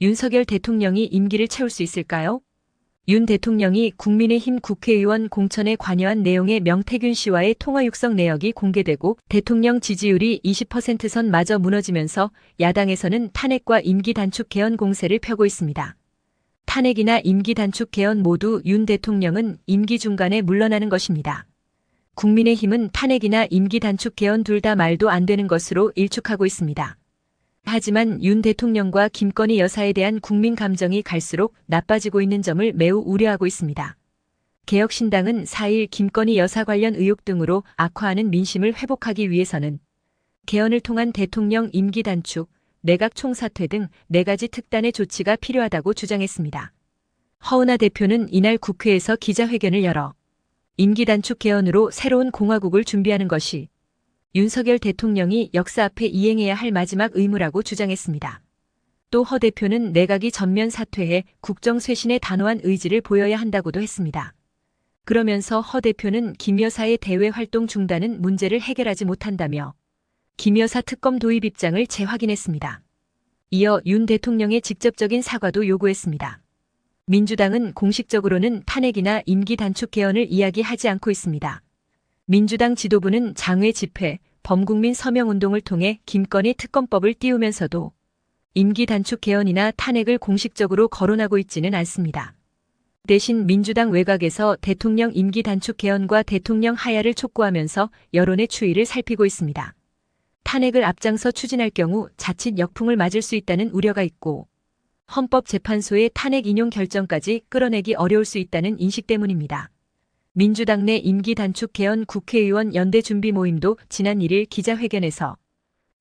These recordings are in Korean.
윤석열 대통령이 임기를 채울 수 있을까요? 윤 대통령이 국민의힘 국회의원 공천에 관여한 내용의 명태균 씨와의 통화 육성 내역이 공개되고 대통령 지지율이 20%선 마저 무너지면서 야당에서는 탄핵과 임기 단축 개헌 공세를 펴고 있습니다. 탄핵이나 임기 단축 개헌 모두 윤 대통령은 임기 중간에 물러나는 것입니다. 국민의힘은 탄핵이나 임기 단축 개헌 둘 다 말도 안 되는 것으로 일축하고 있습니다. 하지만 윤 대통령과 김건희 여사에 대한 국민 감정이 갈수록 나빠지고 있는 점을 매우 우려하고 있습니다. 개혁신당은 4일 김건희 여사 관련 의혹 등으로 악화하는 민심을 회복하기 위해서는 개헌을 통한 대통령 임기 단축, 내각 총사퇴 등 4가지 특단의 조치가 필요하다고 주장했습니다. 허은하 대표는 이날 국회에서 기자회견을 열어 임기 단축 개헌으로 새로운 공화국을 준비하는 것이 윤석열 대통령이 역사 앞에 이행해야 할 마지막 의무라고 주장했습니다. 또 허 대표는 내각이 전면 사퇴해 국정 쇄신의 단호한 의지를 보여야 한다고도 했습니다. 그러면서 허 대표는 김 여사의 대외 활동 중단은 문제를 해결하지 못한다며 김 여사 특검 도입 입장을 재확인했습니다. 이어 윤 대통령의 직접적인 사과도 요구했습니다. 민주당은 공식적으로는 탄핵이나 임기 단축 개헌을 이야기하지 않고 있습니다. 민주당 지도부는 장외 집회, 범국민 서명운동을 통해 김건희 특검법을 띄우면서도 임기 단축 개헌이나 탄핵을 공식적으로 거론하고 있지는 않습니다. 대신 민주당 외곽에서 대통령 임기 단축 개헌과 대통령 하야를 촉구하면서 여론의 추이를 살피고 있습니다. 탄핵을 앞장서 추진할 경우 자칫 역풍을 맞을 수 있다는 우려가 있고 헌법재판소의 탄핵 인용 결정까지 끌어내기 어려울 수 있다는 인식 때문입니다. 민주당 내 임기 단축 개헌 국회의원 연대 준비 모임도 지난 1일 기자회견에서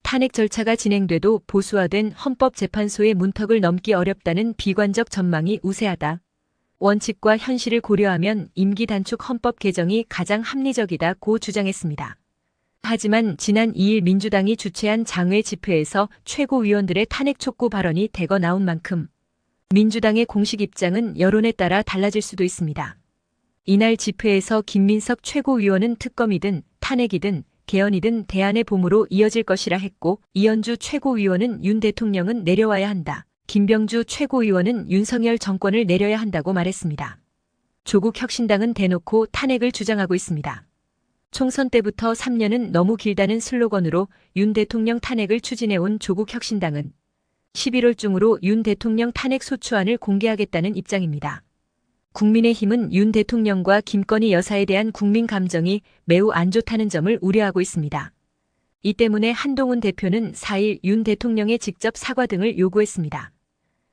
탄핵 절차가 진행돼도 보수화된 헌법재판소의 문턱을 넘기 어렵다는 비관적 전망이 우세하다. 원칙과 현실을 고려하면 임기 단축 헌법 개정이 가장 합리적이다고 주장했습니다. 하지만 지난 2일 민주당이 주최한 장외 집회에서 최고위원들의 탄핵 촉구 발언이 대거 나온 만큼 민주당의 공식 입장은 여론에 따라 달라질 수도 있습니다. 이날 집회에서 김민석 최고위원은 특검이든 탄핵이든 개헌이든 대안의 봄으로 이어질 것이라 했고 이현주 최고위원은 윤 대통령은 내려와야 한다. 김병주 최고위원은 윤석열 정권을 내려야 한다고 말했습니다. 조국 혁신당은 대놓고 탄핵을 주장하고 있습니다. 총선 때부터 3년은 너무 길다는 슬로건으로 윤 대통령 탄핵을 추진해온 조국 혁신당은 11월 중으로 윤 대통령 탄핵 소추안을 공개하겠다는 입장입니다. 국민의힘은 윤 대통령과 김건희 여사에 대한 국민 감정이 매우 안 좋다는 점을 우려하고 있습니다. 이 때문에 한동훈 대표는 4일 윤 대통령의 직접 사과 등을 요구했습니다.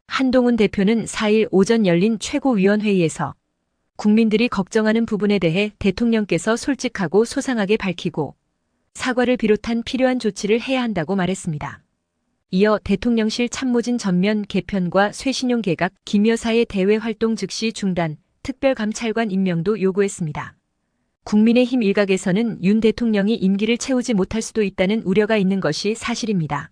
한동훈 대표는 4일 오전 열린 최고위원회의에서 국민들이 걱정하는 부분에 대해 대통령께서 솔직하고 소상하게 밝히고 사과를 비롯한 필요한 조치를 해야 한다고 말했습니다. 이어 대통령실 참모진 전면 개편과 쇄신용 개각, 김 여사의 대외 활동 즉시 중단, 특별감찰관 임명도 요구했습니다. 국민의힘 일각에서는 윤 대통령이 임기를 채우지 못할 수도 있다는 우려가 있는 것이 사실입니다.